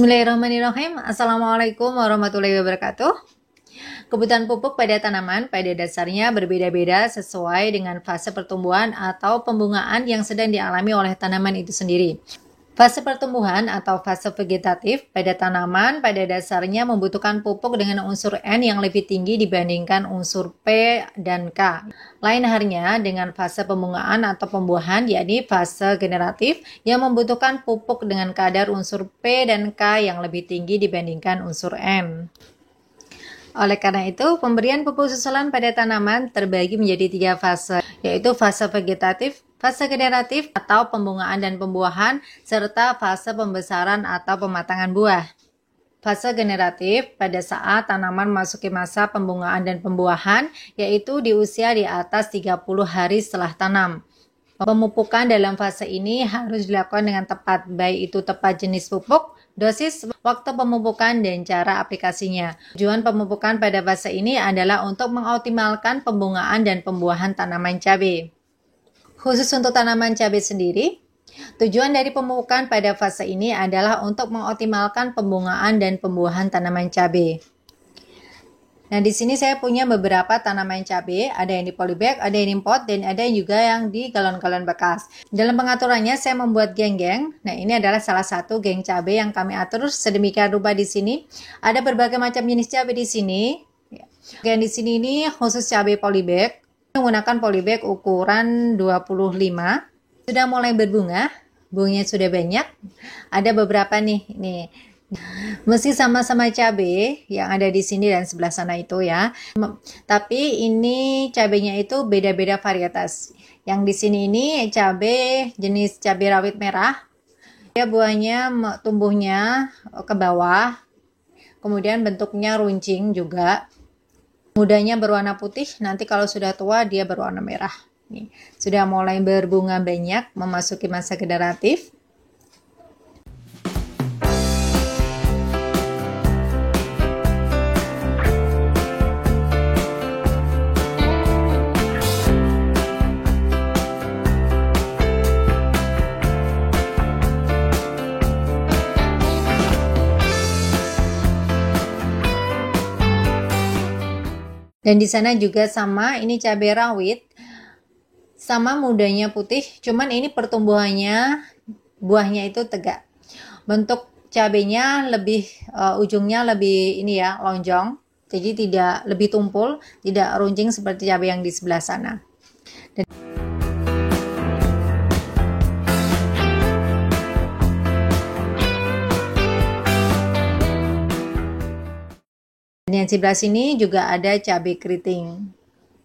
Bismillahirrahmanirrahim. Assalamualaikum warahmatullahi wabarakatuh. Kebutuhan pupuk pada tanaman pada dasarnya berbeda-beda sesuai dengan fase pertumbuhan atau pembungaan yang sedang dialami oleh tanaman itu sendiri. Fase pertumbuhan atau fase vegetatif pada tanaman pada dasarnya membutuhkan pupuk dengan unsur N yang lebih tinggi dibandingkan unsur P dan K. Lain halnya dengan fase pembungaan atau pembuahan, yakni fase generatif yang membutuhkan pupuk dengan kadar unsur P dan K yang lebih tinggi dibandingkan unsur N. Oleh karena itu, pemberian pupuk susulan pada tanaman terbagi menjadi 3 fase, yaitu fase vegetatif, fase generatif atau pembungaan dan pembuahan, serta fase pembesaran atau pematangan buah. Fase generatif pada saat tanaman memasuki masa pembungaan dan pembuahan, yaitu di usia di atas 30 hari setelah tanam. Pemupukan dalam fase ini harus dilakukan dengan tepat, baik itu tepat jenis pupuk, dosis, waktu pemupukan, dan cara aplikasinya. Tujuan pemupukan pada fase ini adalah untuk mengoptimalkan pembungaan dan pembuahan tanaman cabai. Khusus untuk tanaman cabai sendiri, tujuan dari pemupukan pada fase ini adalah untuk mengoptimalkan pembungaan dan pembuahan tanaman cabai. Nah, di sini saya punya beberapa tanaman cabai, ada yang di polybag, ada yang di pot, dan ada juga yang di galon-galon bekas. Dalam pengaturannya saya membuat geng-geng. Nah, ini adalah salah satu geng cabai yang kami atur sedemikian rupa di sini. Ada berbagai macam jenis cabai di sini. Geng di sini ini khusus cabai polybag. Menggunakan polybag ukuran 25. Sudah mulai berbunga, bunganya sudah banyak. Ada beberapa nih. Meski sama-sama cabai yang ada di sini dan sebelah sana itu ya. Tapi ini cabainya itu beda-beda varietas. Yang di sini ini cabai jenis cabai rawit merah. Dia buahnya tumbuhnya ke bawah. Kemudian bentuknya runcing juga. Mudanya berwarna putih, nanti kalau sudah tua dia berwarna merah. Nih, sudah mulai berbunga banyak, memasuki masa generatif. Dan di sana juga sama, ini cabai rawit, sama mudanya putih, cuman ini pertumbuhannya, buahnya itu tegak. Bentuk cabainya lebih, ujungnya lebih ini ya, lonjong, jadi tidak lebih tumpul, tidak runcing seperti cabai yang di sebelah sana. Dan yang sebelah sini juga ada cabai keriting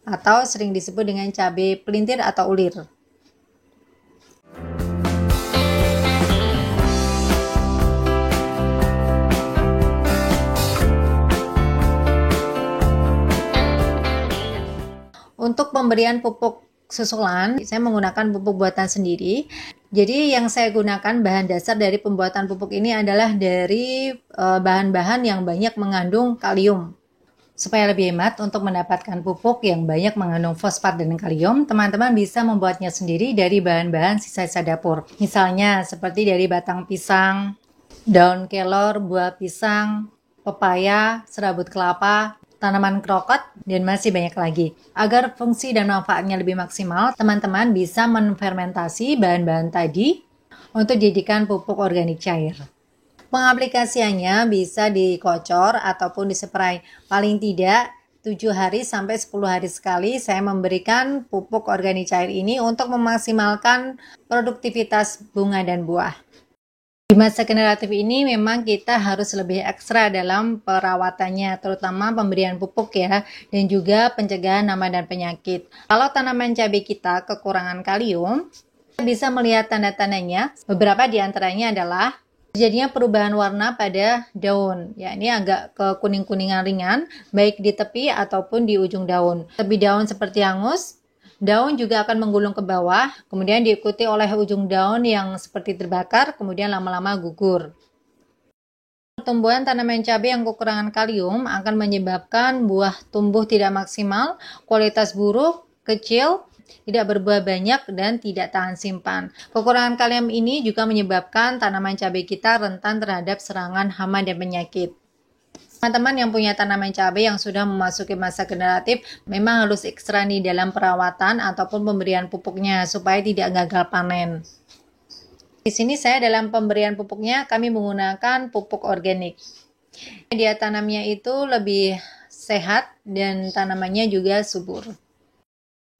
atau sering disebut dengan cabai pelintir atau ulir. Untuk pemberian pupuk susulan, saya menggunakan pupuk buatan sendiri. Jadi yang saya gunakan bahan dasar dari pembuatan pupuk ini adalah dari bahan-bahan yang banyak mengandung kalium. Supaya lebih hemat untuk mendapatkan pupuk yang banyak mengandung fosfat dan kalium, teman-teman bisa membuatnya sendiri dari bahan-bahan sisa-sisa dapur. Misalnya seperti dari batang pisang, daun kelor, buah pisang, pepaya, serabut kelapa, tanaman krokot, dan masih banyak lagi. Agar fungsi dan manfaatnya lebih maksimal, teman-teman bisa menfermentasi bahan-bahan tadi untuk dijadikan pupuk organik cair. Pengaplikasiannya bisa dikocor ataupun dispray. Paling tidak 7 hari sampai 10 hari sekali saya memberikan pupuk organik cair ini untuk memaksimalkan produktivitas bunga dan buah. Di masa generatif ini memang kita harus lebih ekstra dalam perawatannya, terutama pemberian pupuk ya, dan juga pencegahan hama dan penyakit. Kalau tanaman cabai kita kekurangan kalium, kita bisa melihat tanda-tandanya. Beberapa di antaranya adalah terjadinya perubahan warna pada daun, ya ini agak ke kuning-kuningan ringan, baik di tepi ataupun di ujung daun. Tepi daun seperti hangus, daun juga akan menggulung ke bawah, kemudian diikuti oleh ujung daun yang seperti terbakar, kemudian lama-lama gugur. Pertumbuhan tanaman cabai yang kekurangan kalium akan menyebabkan buah tumbuh tidak maksimal, kualitas buruk, kecil, tidak berbuah banyak, dan tidak tahan simpan. Kekurangan kalium ini juga menyebabkan tanaman cabai kita rentan terhadap serangan hama dan penyakit. Teman-teman yang punya tanaman cabai yang sudah memasuki masa generatif memang harus ekstra nih dalam perawatan ataupun pemberian pupuknya supaya tidak gagal panen. Di sini saya dalam pemberian pupuknya kami menggunakan pupuk organik. Dia tanamnya itu lebih sehat dan tanamannya juga subur.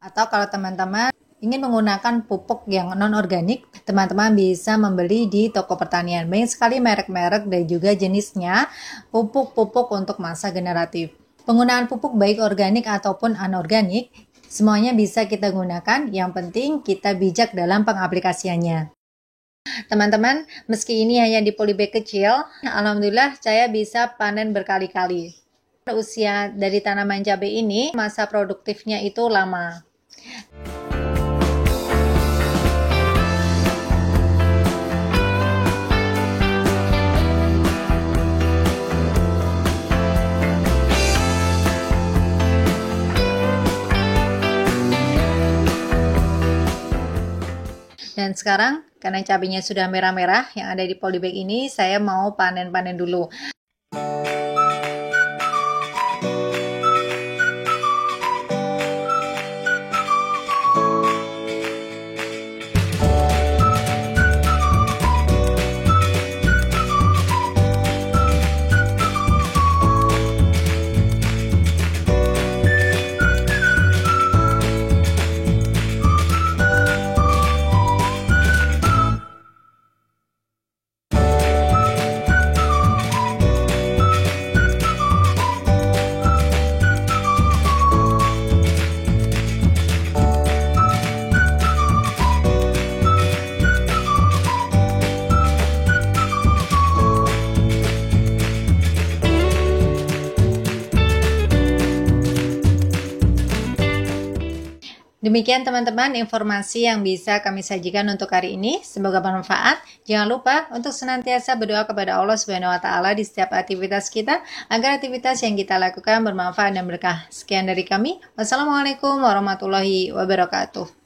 Atau kalau teman-teman ingin menggunakan pupuk yang non-organik, teman-teman bisa membeli di toko pertanian. Banyak sekali merek-merek dan juga jenisnya pupuk-pupuk untuk masa generatif. Penggunaan pupuk baik organik ataupun anorganik, semuanya bisa kita gunakan, yang penting kita bijak dalam pengaplikasiannya. Teman-teman, meski ini hanya di polybag kecil, alhamdulillah saya bisa panen berkali-kali. Usia dari tanaman cabai ini, masa produktifnya itu lama. Dan sekarang, karena cabenya sudah merah-merah yang ada di polybag ini, saya mau panen-panen dulu. Demikian teman-teman informasi yang bisa kami sajikan untuk hari ini. Semoga bermanfaat. Jangan lupa untuk senantiasa berdoa kepada Allah Subhanahu wa taala di setiap aktivitas kita agar aktivitas yang kita lakukan bermanfaat dan berkah. Sekian dari kami. Wassalamualaikum warahmatullahi wabarakatuh.